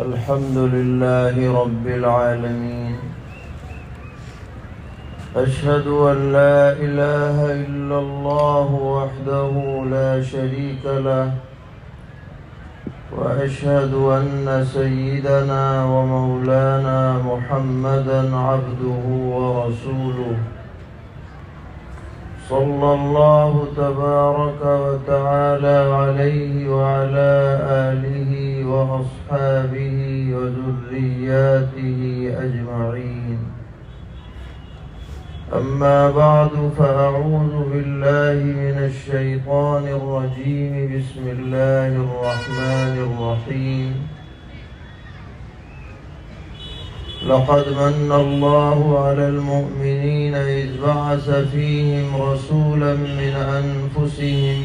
الحمد لله رب العالمين. أشهد أن لا إله إلا الله وحده لا شريك له، وأشهد أن سيدنا ومولانا محمدا عبده ورسوله، صلى الله تبارك وتعالى عليه وعلى آله وأصحابه وذرياته أجمعين. أما بعد، فأعوذ بالله من الشيطان الرجيم. بسم الله الرحمن الرحيم. لقد من الله على المؤمنين إذ بعث فيهم رسولا من أنفسهم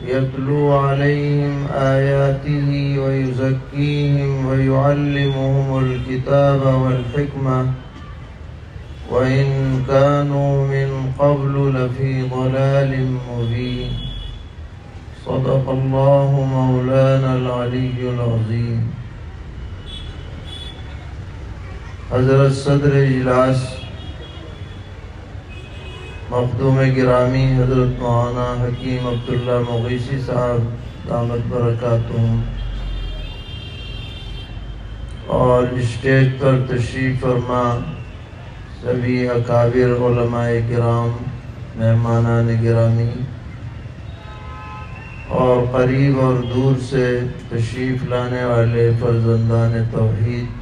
يتلو عليهم آياته ويزكيهم ويعلمهم الكتاب والحكمة وإن كانوا من قبل لفي ضلال مبين. صدق الله مولانا العلي العظيم. حضرت صدر اجلاس مخدوم گرامی حضرت مولانا حکیم عبداللہ مغیثی صاحب دامت برکاتہم، اور اسٹیج پر تشریف فرما سبھی اکابر علماء کرام، مہمانان گرامی، اور قریب اور دور سے تشریف لانے والے فرزندان توحید،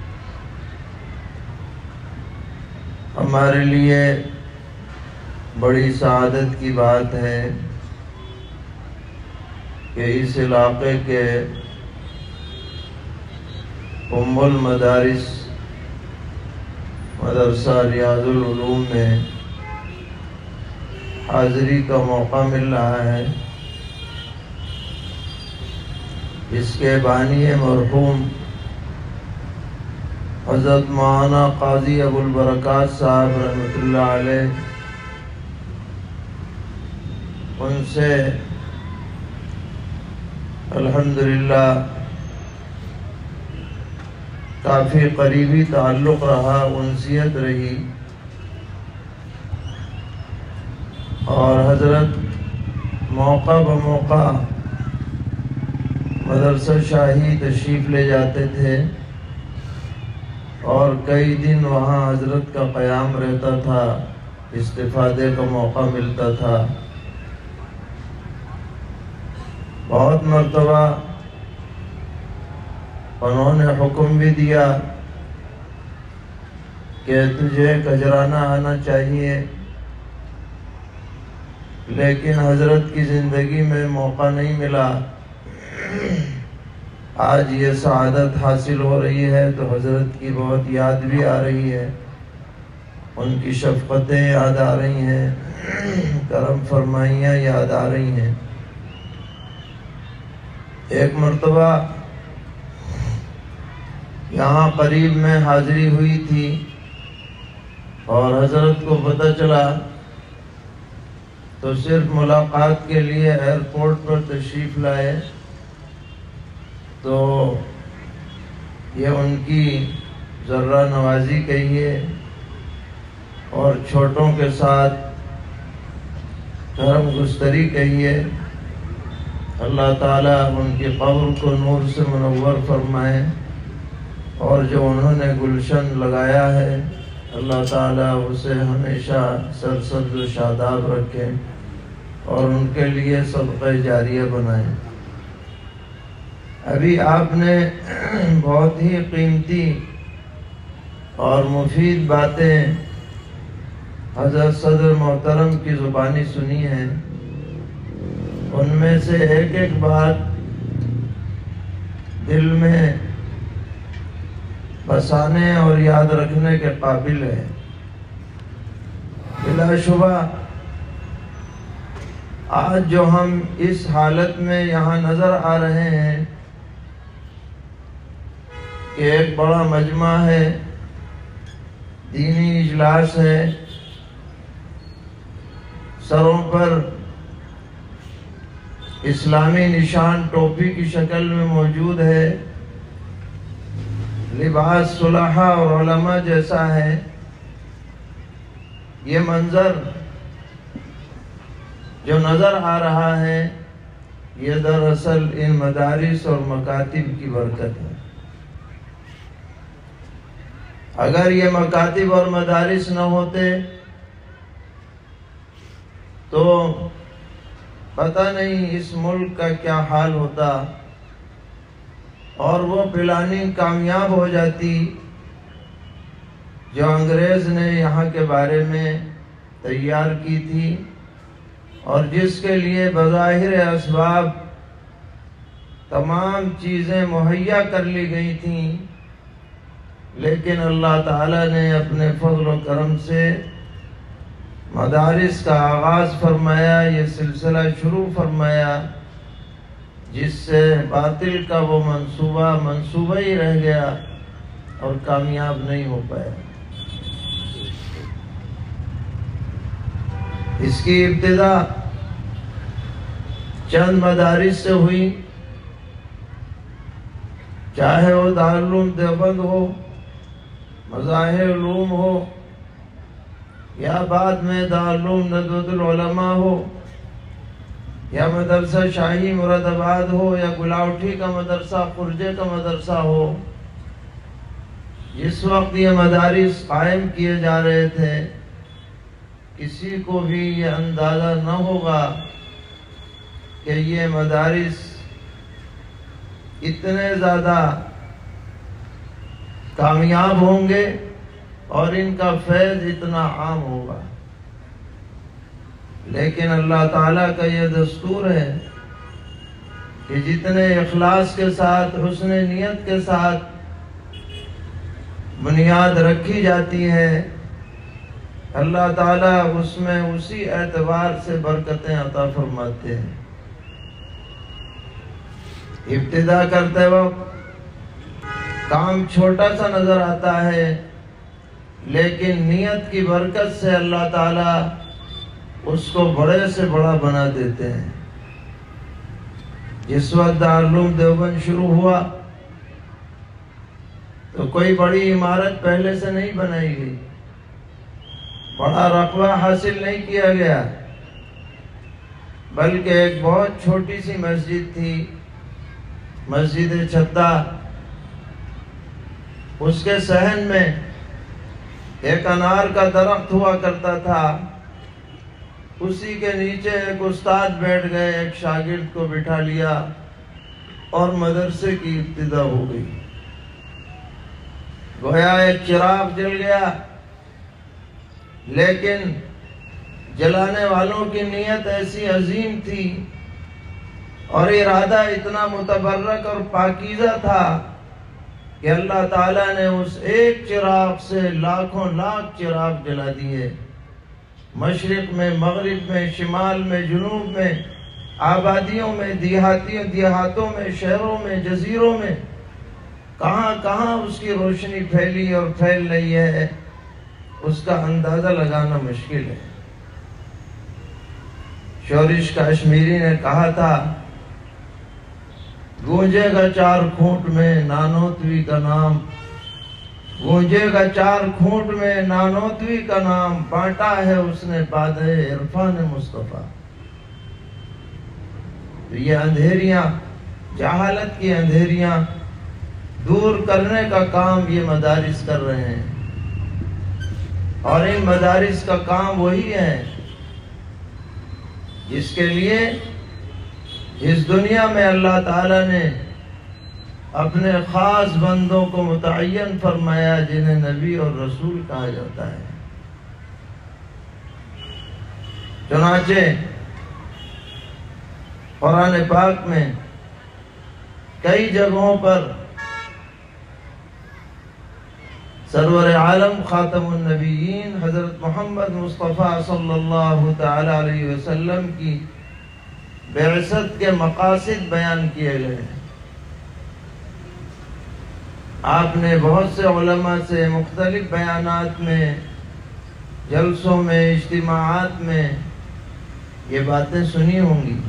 ہمارے لیے بڑی سعادت کی بات ہے کہ اس علاقے کے ام المدارس مدرسہ ریاض العلوم میں حاضری کا موقع مل رہا ہے. اس کے بانی مرحوم حضرت مولانا قاضی ابو البرکات صاحب رحمۃ اللہ علیہ، ان سے الحمدللہ کافی قریبی تعلق رہا، انسیت رہی، اور حضرت موقع بموقع مدرسہ شاہی تشریف لے جاتے تھے، اور کئی دن وہاں حضرت کا قیام رہتا تھا، استفادے کا موقع ملتا تھا. بہت مرتبہ انہوں نے حکم بھی دیا کہ تجھے کجرانہ آنا چاہیے، لیکن حضرت کی زندگی میں موقع نہیں ملا. آج یہ سعادت حاصل ہو رہی ہے تو حضرت کی بہت یاد بھی آ رہی ہے، ان کی شفقتیں یاد آ رہی ہیں، کرم فرمائیاں یاد آ رہی ہیں. ایک مرتبہ یہاں قریب میں حاضری ہوئی تھی اور حضرت کو پتہ چلا تو صرف ملاقات کے لیے ایئرپورٹ پر تشریف لائے. تو یہ ان کی ذرہ نوازی کہیے اور چھوٹوں کے ساتھ کرم گستری کہیے. اللہ تعالیٰ ان کی قبر کو نور سے منور فرمائے، اور جو انہوں نے گلشن لگایا ہے اللہ تعالیٰ اسے ہمیشہ سرسبز و شاداب رکھے اور ان کے لیے صدقہ جاریہ بنائے. ابھی آپ نے بہت ہی قیمتی اور مفید باتیں حضرت صدر محترم کی زبانی سنی ہیں. ان میں سے ایک ایک بات دل میں بسانے اور یاد رکھنے کے قابل ہے. بلا شبہ آج جو ہم اس حالت میں یہاں نظر آ رہے ہیں کہ ایک بڑا مجمع ہے، دینی اجلاس ہے، سروں پر اسلامی نشان ٹوپی کی شکل میں موجود ہے، لباس صلحاء اور علماء جیسا ہے، یہ منظر جو نظر آ رہا ہے یہ دراصل ان مدارس اور مکاتب کی برکت ہے۔ اگر یہ مکاتب اور مدارس نہ ہوتے تو پتہ نہیں اس ملک کا کیا حال ہوتا، اور وہ پلاننگ کامیاب ہو جاتی جو انگریز نے یہاں کے بارے میں تیار کی تھی، اور جس کے لیے بظاہر اسباب تمام چیزیں مہیا کر لی گئی تھیں، لیکن اللہ تعالیٰ نے اپنے فضل و کرم سے مدارس کا آغاز فرمایا، یہ سلسلہ شروع فرمایا، جس سے باطل کا وہ منصوبہ ہی رہ گیا اور کامیاب نہیں ہو پایا۔ اس کی ابتدا چند مدارس سے ہوئی، چاہے وہ دارالعلوم دیوبند ہو، مظاہر علوم ہو، یا بعد میں دارالعلوم ندوۃ العلماء ہو، یا مدرسہ شاہی مراد آباد ہو، یا گلاوٹھی کا مدرسہ، خرجے کا مدرسہ ہو۔ جس وقت یہ مدارس قائم کیے جا رہے تھے، کسی کو بھی یہ اندازہ نہ ہوگا کہ یہ مدارس اتنے زیادہ کامیاب ہوں گے اور ان کا فیض اتنا عام ہوگا، لیکن اللہ تعالیٰ کا یہ دستور ہے کہ جتنے اخلاص کے ساتھ، حسن نیت کے ساتھ بنیاد رکھی جاتی ہے، اللہ تعالیٰ اس میں اسی اعتبار سے برکتیں عطا فرماتے ہیں۔ ابتدا کرتے وقت کام چھوٹا سا نظر آتا ہے، لیکن نیت کی برکت سے اللہ تعالیٰ اس کو بڑے سے بڑا بنا دیتے ہیں۔ جس وقت دارالعلوم دیوبند شروع ہوا تو کوئی بڑی عمارت پہلے سے نہیں بنائی گئی، بڑا رقبہ حاصل نہیں کیا گیا، بلکہ ایک بہت چھوٹی سی مسجد تھی، مسجد چھتا۔ اس کے صحن میں ایک انار کا درخت ہوا کرتا تھا، اسی کے نیچے ایک استاد بیٹھ گئے، ایک شاگرد کو بٹھا لیا اور مدرسے کی ابتدا ہو گئی۔ گویا ایک چراغ جل گیا، لیکن جلانے والوں کی نیت ایسی عظیم تھی اور ارادہ اتنا متبرک اور پاکیزہ تھا کہ اللہ تعالیٰ نے اس ایک چراغ سے لاکھوں لاکھ چراغ جلا دیے۔ مشرق میں، مغرب میں، شمال میں، جنوب میں، آبادیوں میں، دیہاتوں میں، شہروں میں، جزیروں میں، کہاں کہاں اس کی روشنی پھیلی اور پھیل رہی ہے، اس کا اندازہ لگانا مشکل ہے۔ شورش کشمیری نے کہا تھا، گونجے گا چار کھونٹ میں نانوتوی کا نام، گونجے گا چار کھونٹ میں نانوتوی کا نام، بانٹا ہے اس نے بادہ عرفان مصطفیٰ۔ تو یہ اندھیریاں، جہالت کی اندھیریاں دور کرنے کا کام یہ مدارس کر رہے ہیں، اور ان مدارس کا کام وہی ہے جس کے لیے اس دنیا میں اللہ تعالیٰ نے اپنے خاص بندوں کو متعین فرمایا، جنہیں نبی اور رسول کہا جاتا ہے۔ چنانچہ قرآن پاک میں کئی جگہوں پر سرور عالم خاتم النبیین حضرت محمد مصطفیٰ صلی اللہ تعالی علیہ وسلم کی بعثت کے مقاصد بیان کیے گئے ہیں۔ آپ نے بہت سے علماء سے مختلف بیانات میں، جلسوں میں، اجتماعات میں یہ باتیں سنی ہوں گی،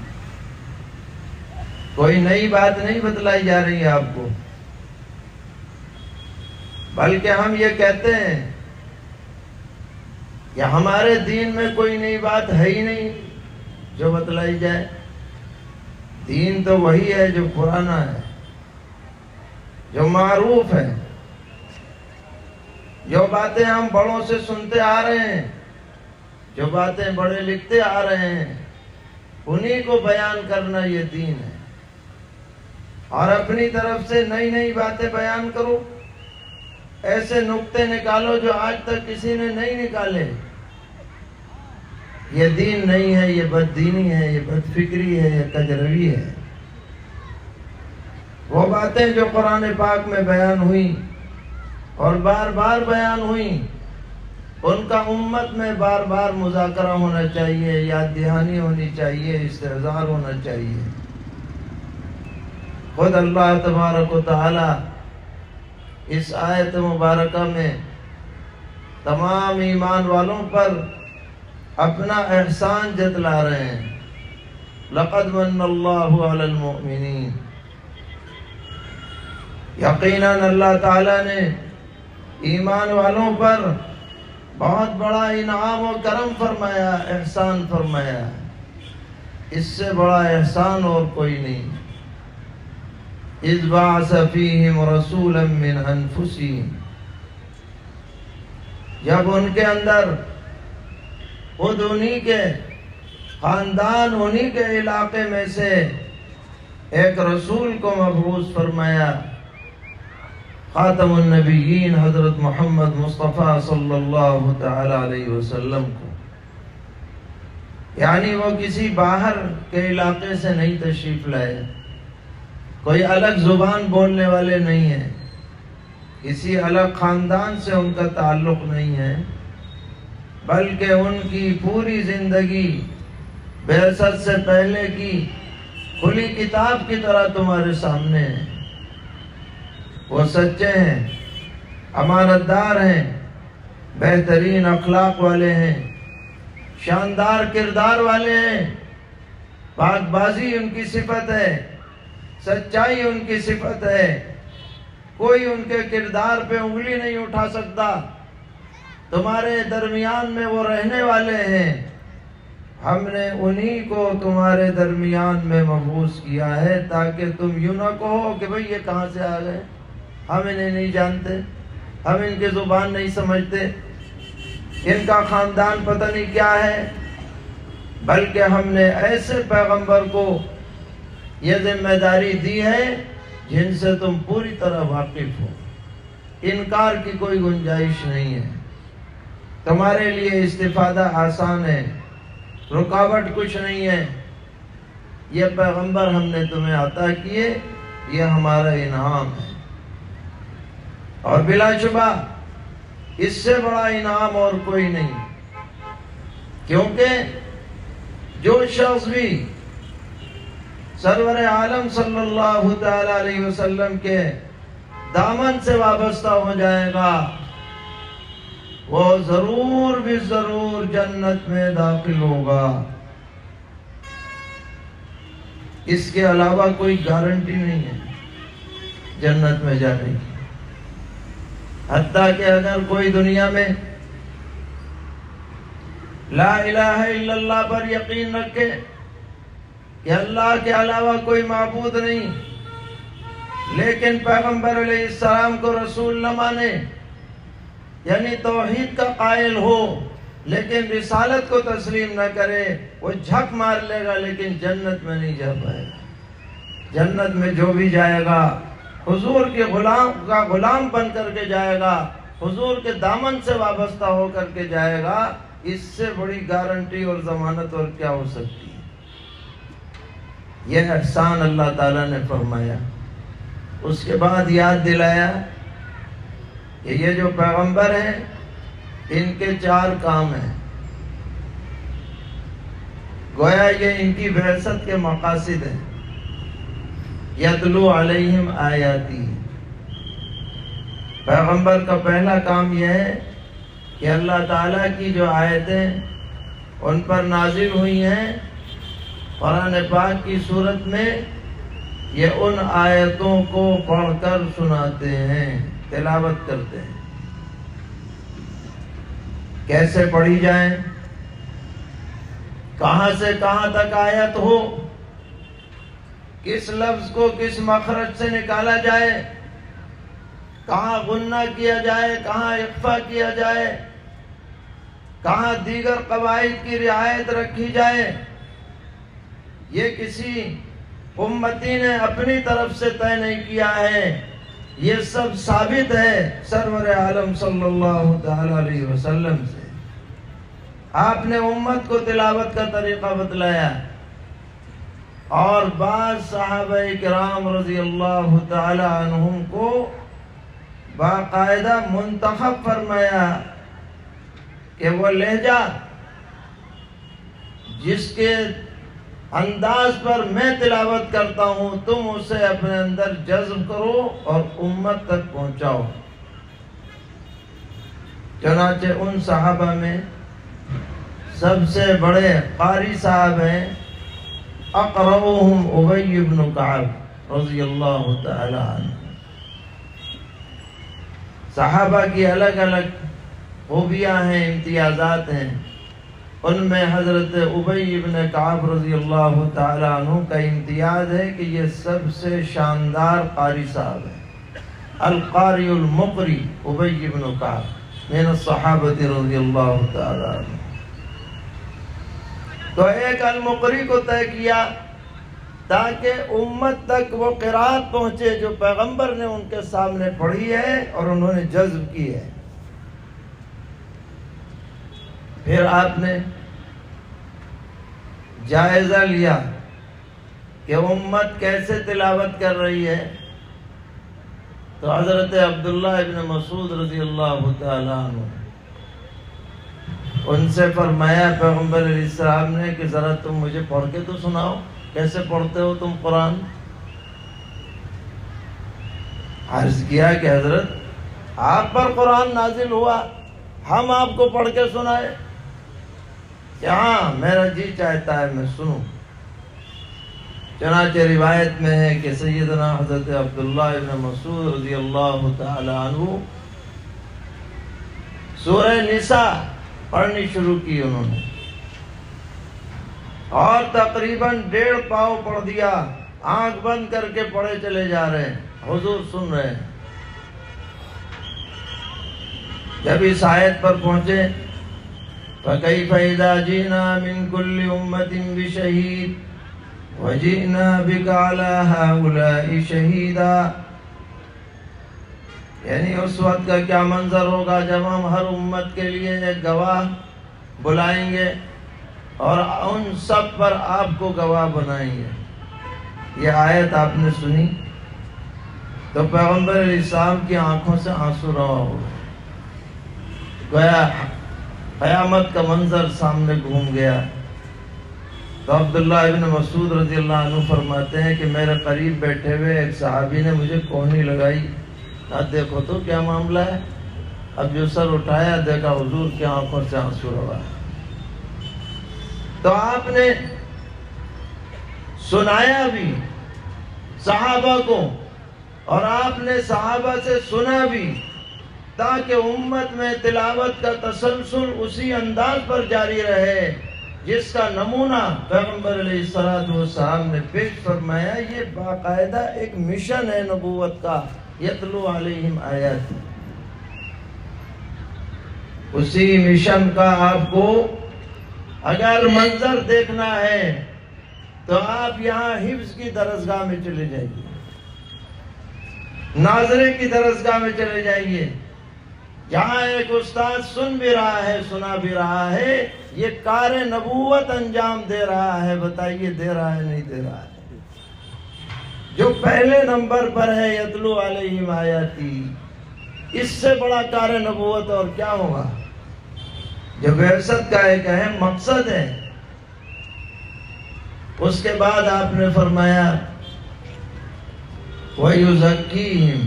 کوئی نئی بات نہیں بتلائی جا رہی ہے آپ کو۔ بلکہ ہم یہ کہتے ہیں کہ ہمارے دین میں کوئی نئی بات ہے ہی نہیں جو بتلائی جائے. دین تو وہی ہے جو پرانا ہے، جو معروف ہے، جو باتیں ہم بڑوں سے سنتے آ رہے ہیں، جو باتیں بڑے لکھتے آ رہے ہیں، انہی کو بیان کرنا یہ دین ہے. اور اپنی طرف سے نئی نئی باتیں بیان کرو، ایسے نکتے نکالو جو آج تک کسی نے نہیں نکالے. یہ دین نہیں ہے، یہ بددینی ہے، یہ بد فکری ہے، یہ کجروی ہے. وہ باتیں جو قرآن پاک میں بیان ہوئیں اور بار بار بیان ہوئیں، ان کا امت میں بار بار مذاکرہ ہونا چاہیے، یاد دہانی ہونی چاہیے، استحضار ہونا چاہیے. خود اللہ تبارک و تعالی اس آیت مبارکہ میں تمام ایمان والوں پر اپنا احسان جتلا رہے ہیں. لقد من اللہ علی المؤمنین. یقیناً اللہ تعالیٰ نے ایمان والوں پر بہت بڑا انعام و کرم فرمایا، احسان فرمایا. اس سے بڑا احسان اور کوئی نہیں. اذ بعث فیہم رسولا من انفسہم. جب ان کے اندر خود انہی کے خاندان، انہی کے علاقے میں سے ایک رسول کو مبعوث فرمایا، خاتم النبیین حضرت محمد مصطفیٰ صلی اللہ تعالی علیہ وسلم کو. یعنی وہ کسی باہر کے علاقے سے نہیں تشریف لائے، کوئی الگ زبان بولنے والے نہیں ہیں، کسی الگ خاندان سے ان کا تعلق نہیں ہے، بلکہ ان کی پوری زندگی بعثت سے پہلے کی کھلی کتاب کی طرح تمہارے سامنے ہے. وہ سچے ہیں، امانت دار ہیں، بہترین اخلاق والے ہیں، شاندار کردار والے ہیں. پاک بازی ان کی صفت ہے، سچائی ان کی صفت ہے. کوئی ان کے کردار پہ انگلی نہیں اٹھا سکتا. تمہارے درمیان میں وہ رہنے والے ہیں. ہم نے انہی کو تمہارے درمیان میں مبعوث کیا ہے تاکہ تم یوں نہ کہو کہ بھئی یہ کہاں سے آ گئے، ہم انہیں نہیں جانتے، ہم ان کی زبان نہیں سمجھتے، ان کا خاندان پتہ نہیں کیا ہے. بلکہ ہم نے ایسے پیغمبر کو یہ ذمہ داری دی ہے جن سے تم پوری طرح واقف ہو. انکار کی کوئی گنجائش نہیں ہے. تمہارے لیے استفادہ آسان ہے، رکاوٹ کچھ نہیں ہے. یہ پیغمبر ہم نے تمہیں عطا کیے، یہ ہمارا انعام ہے. اور بلا شبہ اس سے بڑا انعام اور کوئی نہیں. کیونکہ جو شخص بھی سرور عالم صلی اللہ تعالی علیہ وسلم کے دامن سے وابستہ ہو جائے گا، وہ ضرور بھی ضرور جنت میں داخل ہوگا. اس کے علاوہ کوئی گارنٹی نہیں ہے جنت میں جانے کی. حتیٰ کہ اگر کوئی دنیا میں لا الہ الا اللہ پر یقین رکھے کہ اللہ کے علاوہ کوئی معبود نہیں، لیکن پیغمبر علیہ السلام کو رسول نہ مانے، یعنی توحید کا قائل ہو لیکن رسالت کو تسلیم نہ کرے، وہ جھک مار لے گا لیکن جنت میں نہیں جا پائے گا. جنت میں جو بھی جائے گا حضور کے غلام بن کر کے جائے گا، حضور کے دامن سے وابستہ ہو کر کے جائے گا. اس سے بڑی گارنٹی اور ضمانت اور کیا ہو سکتی ہے. یہ احسان اللہ تعالیٰ نے فرمایا. اس کے بعد یاد دلایا کہ یہ جو پیغمبر ہیں ان کے 4 کام ہیں. گویا یہ ان کی بعثت کے مقاصد ہیں. یتلو علیہم آیاتی. پیغمبر کا پہلا کام یہ ہے کہ اللہ تعالیٰ کی جو آیتیں ان پر نازل ہوئی ہیں قرآن پاک کی صورت میں، یہ ان آیتوں کو پڑھ کر سناتے ہیں. تلاوت کرتے ہیں، کیسے پڑھی جائیں، کہاں سے کہاں تک آیت ہو، کس لفظ کو کس مخرج سے نکالا جائے، کہاں غنہ کیا جائے، کہاں اخفا کیا جائے، کہاں دیگر قواعد کی رعایت رکھی جائے، یہ کسی امتی نے اپنی طرف سے طے نہیں کیا ہے، یہ سب ثابت ہے سرور عالم صلی اللہ تعالی علیہ وسلم سے۔ آپ نے امت کو تلاوت کا طریقہ بتلایا، اور بعض صحابہ کرام رضی اللہ تعالی عنہم کو باقاعدہ منتخب فرمایا کہ وہ لہجہ جس کے انداز پر میں تلاوت کرتا ہوں تم اسے اپنے اندر جذب کرو اور امت تک پہنچاؤ۔ چنانچہ ان صحابہ میں سب سے بڑے قاری صاحب ہیں اقرؤہم ابی بن کعب رضی اللہ تعالی عنہ۔ صحابہ کی الگ الگ خوبیاں ہیں، امتیازات ہیں، ان میں حضرت ابی بن کعب رضی اللہ تعالی عنہ کا امتیاز ہے کہ یہ سب سے شاندار قاری صاحب ہیں۔ القاری المقری ابی بن کعب من الصحابۃ رضی اللہ تعالی عنہ۔ تو ایک المقری کو طے کیا تاکہ امت تک وہ قرات پہنچے جو پیغمبر نے ان کے سامنے پڑھی ہے اور انہوں نے جذب کی ہے۔ پھر آپ نے جائزہ لیا کہ امت کیسے تلاوت کر رہی ہے، تو حضرت عبداللہ ابن مسعود رضی اللہ تعالیٰ عنہ ان سے فرمایا پیغمبر علیہ السلام نے کہ ذرا تم مجھے پڑھ کے تو سناؤ، کیسے پڑھتے ہو تم قرآن؟ عرض کیا کہ حضرت آپ پر قرآن نازل ہوا، ہم آپ کو پڑھ کے سنائے؟ کہ ہاں میرا جی چاہتا ہے میں سنوں۔ چنانچہ روایت میں ہے کہ سیدنا حضرت عبداللہ ابن مسعود رضی اللہ تعالی عنہ سورہ نساء پڑھنی شروع کی انہوں نے، اور تقریباً 1.5 پاؤ پڑھ دیا، آنکھ بند کر کے پڑھے چلے جا رہے ہیں، حضور سن رہے ہیں۔ جب اس آیت پر پہنچے فَكَيْفَ إِذَا جِئْنَا مِن كُلِّ أُمَّةٍ بِشَهِيدٍ وَجِئْنَا بِكَ عَلَى هَؤُلَاءِ شَهِيدًا، یعنی اس وقت کا کیا منظر ہوگا جب ہم ہر امت کے لیے ایک گواہ بلائیں گے اور ان سب پر آپ کو گواہ بنائیں گے۔ یہ آیت آپ نے سنی تو پیغمبر علیہ السلام کی آنکھوں سے آنسو روا ہو گیا، قیامت کا منظر سامنے گھوم گیا۔ تو عبداللہ ابن مسعود رضی اللہ عنہ فرماتے ہیں کہ میرے قریب بیٹھے ہوئے ایک صحابی نے مجھے کوہنی لگائی، دیکھو تو کیا معاملہ ہے؟ اب جو سر اٹھایا دیکھا حضور کی آنکھوں سے آنسو روا ہے۔ تو آپ نے سنایا بھی صحابہ کو، اور آپ نے صحابہ سے سنا بھی، تاکہ امت میں تلاوت کا تسلسل اسی انداز پر جاری رہے جس کا نمونہ پیغمبر علیہ السلام نے پیش فرمایا۔ یہ باقاعدہ ایک مشن ہے نبوت کا، یتلو علیہم آیات۔ اسی مشن کا آپ کو اگر منظر دیکھنا ہے تو آپ یہاں حفظ کی درسگاہ میں چلے جائیے، ناظرے کی درسگاہ میں چلے جائیے، جہاں ایک استاد سن بھی رہا ہے، سنا بھی رہا ہے، یہ کار نبوت انجام دے رہا ہے۔ بتائیے دے رہا ہے نہیں دے رہا ہے؟ جو پہلے نمبر پر ہے یتلو علیہم آیاتی، اس سے بڑا کار نبوت اور کیا ہوگا؟ جو بعثت کا ایک اہم مقصد ہے۔ اس کے بعد آپ نے فرمایا وَيُزَكِّيهِمْ،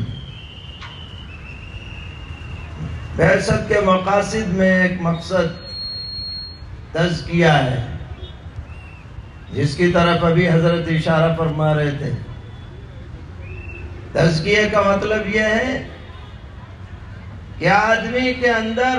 بعثت کے مقاصد میں ایک مقصد تزکیہ ہے، جس کی طرف ابھی حضرت اشارہ فرما رہے تھے۔ تزکیہ کا مطلب یہ ہے کہ آدمی کے اندر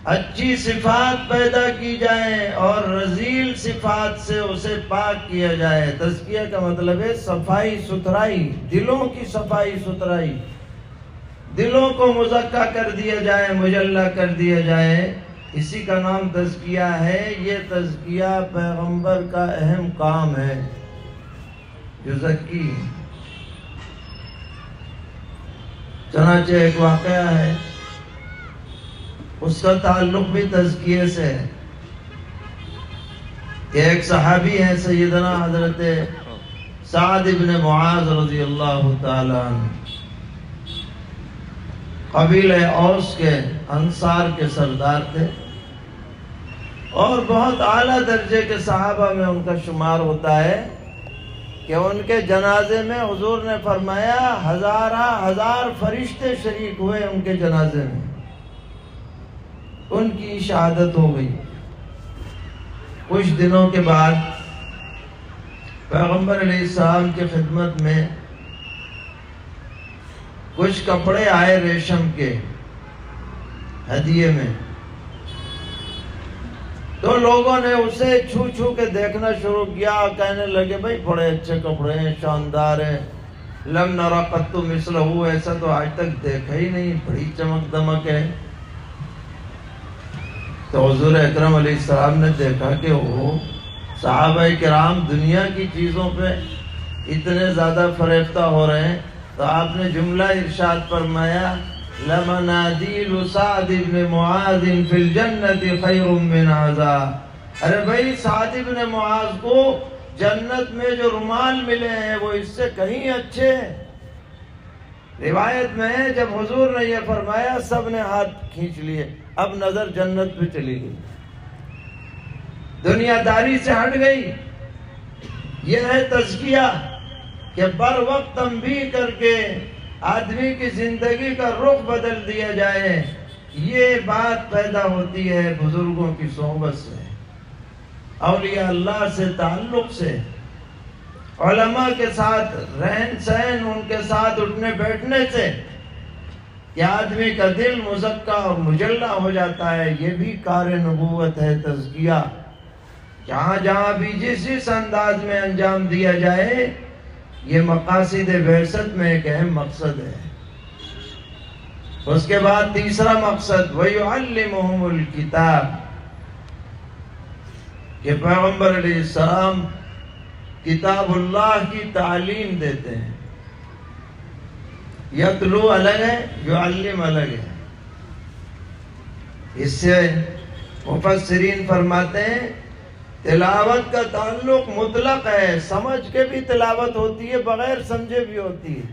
اچھی صفات پیدا کی جائیں اور رذیل صفات سے اسے پاک کیا جائے۔ تزکیہ کا مطلب ہے صفائی ستھرائی، دلوں کی صفائی ستھرائی، دلوں کو مزکا کر دیا جائے، مجلہ کر دیا جائے، اسی کا نام تزکیہ ہے۔ یہ تزکیہ پیغمبر کا اہم کام ہے، یزکی۔ چنانچہ ایک واقعہ ہے، اس کا تعلق بھی تزکیے سے ہے کہ ایک صحابی ہیں سیدنا حضرت سعد بن معاذ رضی اللہ تعالی عنہ، قبیلہ اوس کے انصار کے سردار تھے اور بہت اعلیٰ درجے کے صحابہ میں ان کا شمار ہوتا ہے کہ ان کے جنازے میں حضور نے فرمایا ہزار فرشتے شریک ہوئے ان کے جنازے میں، ان کی شہادت ہو گئی۔ کچھ دنوں کے بعد پیغمبر علیہ السلام کی خدمت میں کچھ کپڑے آئے ریشم کے ہدیے میں، تو لوگوں نے اسے چھو چھو کے دیکھنا شروع کیا، کہنے لگے بھائی بڑے اچھے کپڑے ہیں، شاندار ہیں، لم نرى قط مثلہ، ایسا تو آج تک دیکھا ہی نہیں، بڑی چمک دمک ہے۔ تو حضور اکرم علیہ السلام نے دیکھا کہ وہ صحابہ کرام دنیا کی چیزوں پہ اتنے زیادہ فریفتہ ہو رہے ہیں، تو آپ نے جملہ ارشاد فرمایا لَمَنَادِيلُ سَعْدِ بْنِ مُعَاذٍ فِي الْجَنَّةِ خَيْرٌ مِّنْ هَذَا۔ ارے بھائی سعد بن معاذ کو جنت میں جو رومال ملے ہیں وہ اس سے کہیں اچھے ہیں۔ روایت میں ہے جب حضور نے یہ فرمایا سب نے ہاتھ کھینچ لیے، اب نظر جنت پہ چلی گئی، دنیا داری سے ہٹ گئی۔ یہ ہے تزکیہ کہ بر وقت تنبیہ کر کے آدمی کی زندگی کا رخ بدل دیا جائے۔ یہ بات پیدا ہوتی ہے بزرگوں کی صحبت سے، اولیاء اللہ سے تعلق سے، علماء کے ساتھ رہن سہن، ان کے ساتھ اٹھنے بیٹھنے سے، کہ آدمی کا دل مزکا اور مجلہ ہو جاتا ہے۔ یہ بھی کار نبوت ہے تزکیہ۔ جہاں جہاں بھی جس انداز میں انجام دیا جائے، یہ مقاصد بعثت میں ایک اہم مقصد ہے۔ اس کے بعد تیسرا مقصد وَيُعَلِّمُهُمُ الْكِتَابِ، کہ پیغمبر علیہ السلام کتاب اللہ کی تعلیم دیتے ہیں۔ یتلو الگ ہے، یعلم الگ ہے۔ اس سے مفسرین فرماتے ہیں تلاوت کا تعلق مطلق ہے، سمجھ کے بھی تلاوت ہوتی ہے، بغیر سمجھے بھی ہوتی ہے،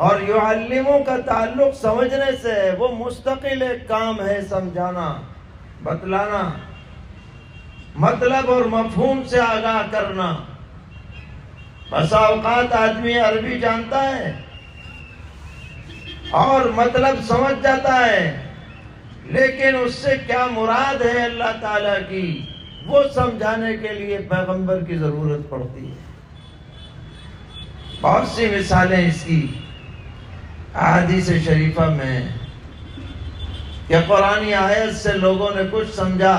اور یعلموں کا تعلق سمجھنے سے ہے، وہ مستقل ایک کام ہے، سمجھانا، بتلانا، مطلب اور مفہوم سے آگاہ کرنا۔ بسا اوقات آدمی عربی جانتا ہے اور مطلب سمجھ جاتا ہے، لیکن اس سے کیا مراد ہے اللہ تعالیٰ کی، وہ سمجھانے کے لیے پیغمبر کی ضرورت پڑتی ہے۔ بہت سی مثالیں اس کی احادیث شریفہ میں کہ قرآنی آیت سے لوگوں نے کچھ سمجھا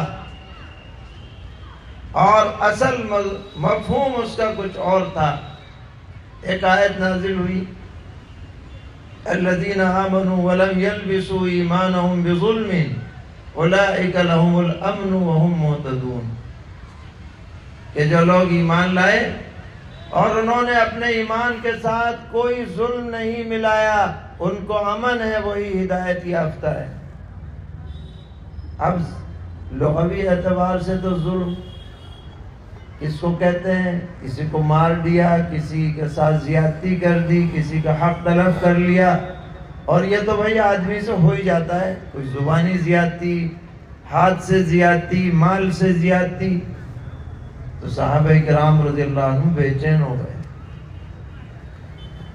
اور اصل مفہوم اس کا کچھ اور تھا۔ ایک آیت نازل ہوئی الذین آمنوا ولم یلبسوا ایمانہم بظلم اولئک لہم الامن وہم مہتدون، کہ جو لوگ ایمان لائے اور انہوں نے اپنے ایمان کے ساتھ کوئی ظلم نہیں ملایا، ان کو امن ہے، وہی ہدایت یافتہ ہے۔ اب لغوی اعتبار سے تو ظلم کس کو کہتے ہیں؟ کسی کو مار دیا، کسی کے ساتھ زیادتی کر دی، کسی کا حق طلب کر لیا، اور یہ تو بھئی آدمی سے ہو ہی جاتا ہے، کوئی زبانی زیادتی، ہاتھ سے زیادتی، مال سے زیادتی۔ تو صحابہ کرام رضی اللہ عنہ بے چین ہو گئے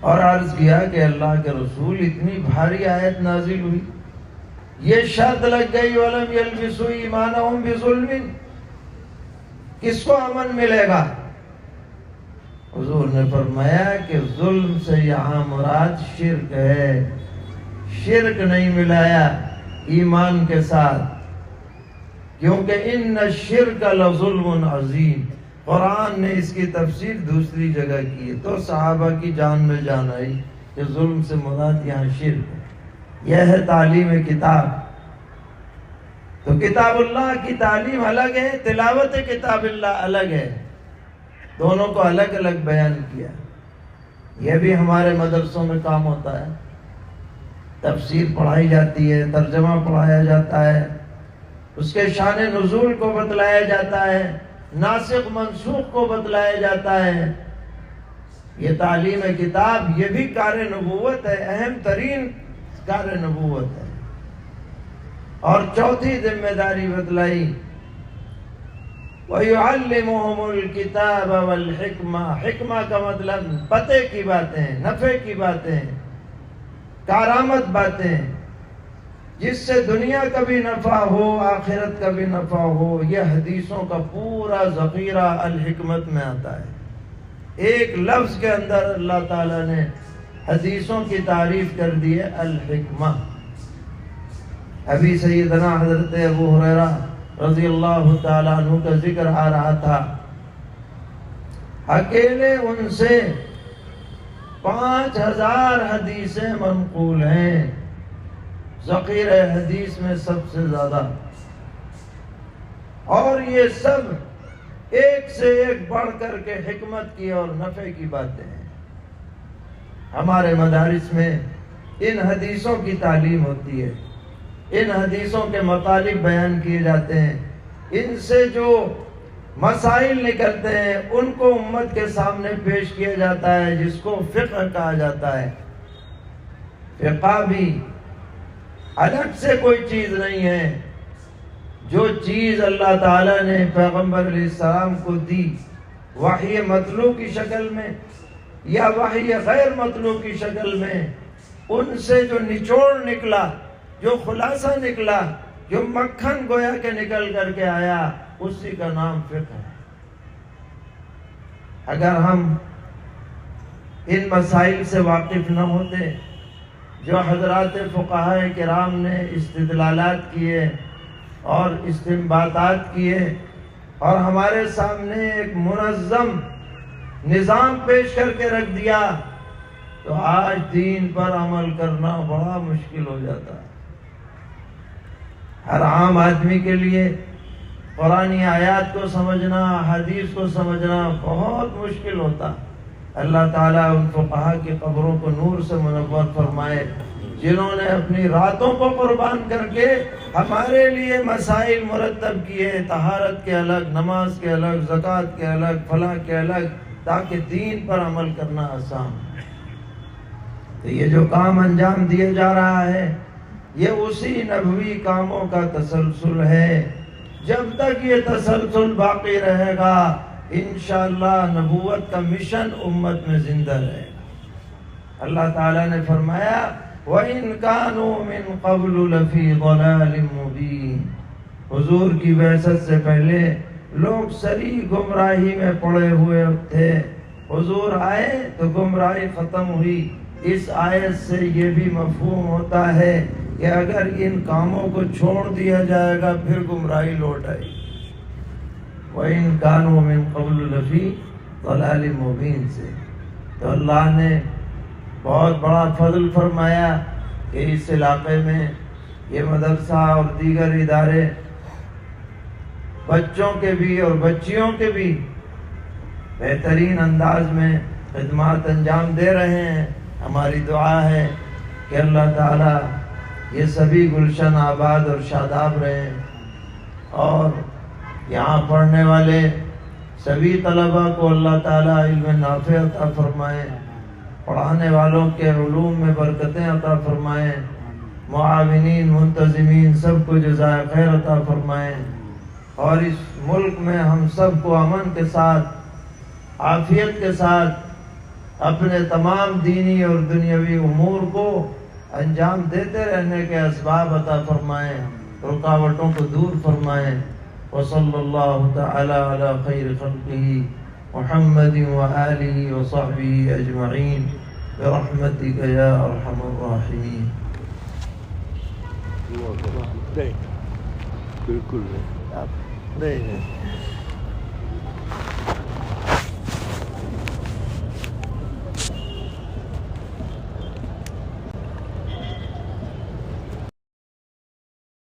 اور عرض کیا کہ اللہ کے رسول اتنی بھاری آیت نازل ہوئی، یہ شرط لگ گئی وَلَمْ يَلْبِسُوا إِيمَانَهُمْ بِظُلْمٍ، کس کو امن ملے گا؟ حضور نے فرمایا کہ ظلم سے یہاں مراد شرک ہے، شرک نہیں ملایا ایمان کے ساتھ، کیونکہ ان الشرک لظلم عظیم۔ قرآن نے اس کی تفسیر دوسری جگہ کی ہے، تو صحابہ کی جان میں جان آئی کہ ظلم سے مراد یہاں شرک ہے۔ یہ ہے تعلیم کتاب۔ تو کتاب اللہ کی تعلیم الگ ہے، تلاوت کتاب اللہ الگ ہے، دونوں کو الگ الگ بیان کیا۔ یہ بھی ہمارے مدرسوں میں کام ہوتا ہے، تفسیر پڑھائی جاتی ہے، ترجمہ پڑھایا جاتا ہے، اس کے شان نزول کو بتلایا جاتا ہے، ناسخ منسوخ کو بتلایا جاتا ہے۔ یہ تعلیم کتاب، یہ بھی کار نبوت ہے، اہم ترین کار نبوت ہے۔ اور چوتھی ذمہ داری بتلائی، وَيُعَلِّمُهُمُ الْكِتَابَ وَالْحِكْمَةَ۔ حکمہ کا مطلب پتے کی باتیں، نفع کی باتیں، کارآمد باتیں، جس سے دنیا کا بھی نفع ہو، آخرت کا بھی نفع ہو۔ یہ حدیثوں کا پورا ذخیرہ الحکمت میں آتا ہے۔ ایک لفظ کے اندر اللہ تعالیٰ نے حدیثوں کی تعریف کر دی ہے، الحکمہ۔ ابھی سیدنا حضرت ابو ہریرہ رضی اللہ تعالیٰ عنہ کا ذکر آ رہا تھا، اکیلے ان سے 5000 حدیثیں منقول ہیں، ذخیرہ حدیث میں سب سے زیادہ، اور یہ سب ایک سے ایک بڑھ کر کے حکمت کی اور نفع کی باتیں ہیں۔ ہمارے مدارس میں ان حدیثوں کی تعلیم ہوتی ہے، ان حدیثوں کے مطالب بیان کیے جاتے ہیں، ان سے جو مسائل نکلتے ہیں ان کو امت کے سامنے پیش کیا جاتا ہے، جس کو فقہ کہا جاتا ہے۔ فقہ بھی الگ سے کوئی چیز نہیں ہے، جو چیز اللہ تعالیٰ نے پیغمبر علیہ السلام کو دی، وحی مطلوع کی شکل میں یا وحی غیر مطلوع کی شکل میں، ان سے جو نچوڑ نکلا، جو خلاصہ نکلا، جو مکھن گویا کے نکل کر کے آیا، اسی کا نام فقہ ہے۔ اگر ہم ان مسائل سے واقف نہ ہوتے، جو حضرات فقہاء کرام نے استدلالات کیے اور استنباطات کیے اور ہمارے سامنے ایک منظم نظام پیش کر کے رکھ دیا، تو آج دین پر عمل کرنا بڑا مشکل ہو جاتا ہے۔ ہر عام آدمی کے لیے قرآنی آیات کو سمجھنا، حدیث کو سمجھنا بہت مشکل ہوتا۔ اللہ تعالیٰ ان فقہاء کی قبروں کو نور سے منور فرمائے، جنہوں نے اپنی راتوں کو قربان کر کے ہمارے لیے مسائل مرتب کیے، طہارت کے الگ، نماز کے الگ، زکوٰۃ کے الگ، فلاح کے الگ، تاکہ دین پر عمل کرنا آسان ہے۔ تو یہ جو کام انجام دیا جا رہا ہے، یہ اسی نبوی کاموں کا تسلسل ہے۔ جب تک یہ تسلسل باقی رہے گا، انشاءاللہ نبوت کا مشن امت میں زندہ رہے گا۔ اللہ تعالیٰ نے فرمایا، وَإِن كَانُوا مِن قَبْلُ لَفِي ضَلَالٍ مُبِينٍ۔ حضور کی بعثت سے پہلے لوگ سری گمراہی میں پڑے ہوئے تھے، حضور آئے تو گمراہی ختم ہوئی۔ اس آیت سے یہ بھی مفہوم ہوتا ہے کہ اگر ان کاموں کو چھوڑ دیا جائے گا پھر گمراہی لوٹ آئے گی۔ وَإِن كَانُوا مِن قَبْلُ لَفِي ضَلَالٍ مُبِينٍ سے تو اللہ نے بہت بڑا فضل فرمایا کہ اس علاقے میں یہ مدرسہ اور دیگر ادارے بچوں کے بھی اور بچیوں کے بھی بہترین انداز میں خدمات انجام دے رہے ہیں۔ ہماری دعا ہے کہ اللہ تعالیٰ یہ سبھی گلشن آباد اور شاداب رہیں، اور یہاں پڑھنے والے سبھی طلباء کو اللہ تعالیٰ علم نافع عطا فرمائیں، پڑھانے والوں کے علوم میں برکتیں عطا فرمائیں، معاونین منتظمین سب کو جزائے خیر عطا فرمائیں، اور اس ملک میں ہم سب کو امن کے ساتھ، عافیت کے ساتھ اپنے تمام دینی اور دنیاوی امور کو انجام دیتے رہنے کے اسباب عطا فرمائیں، رکاوٹوں کو دور فرمائیں۔ وصلی اللہ تعالی علی خیر خلقہ محمد وآلہ وصحبہ اجمعین برحمتک یا ارحم الراحمین۔ نہیں بالکل نہیں. نہیں نہیں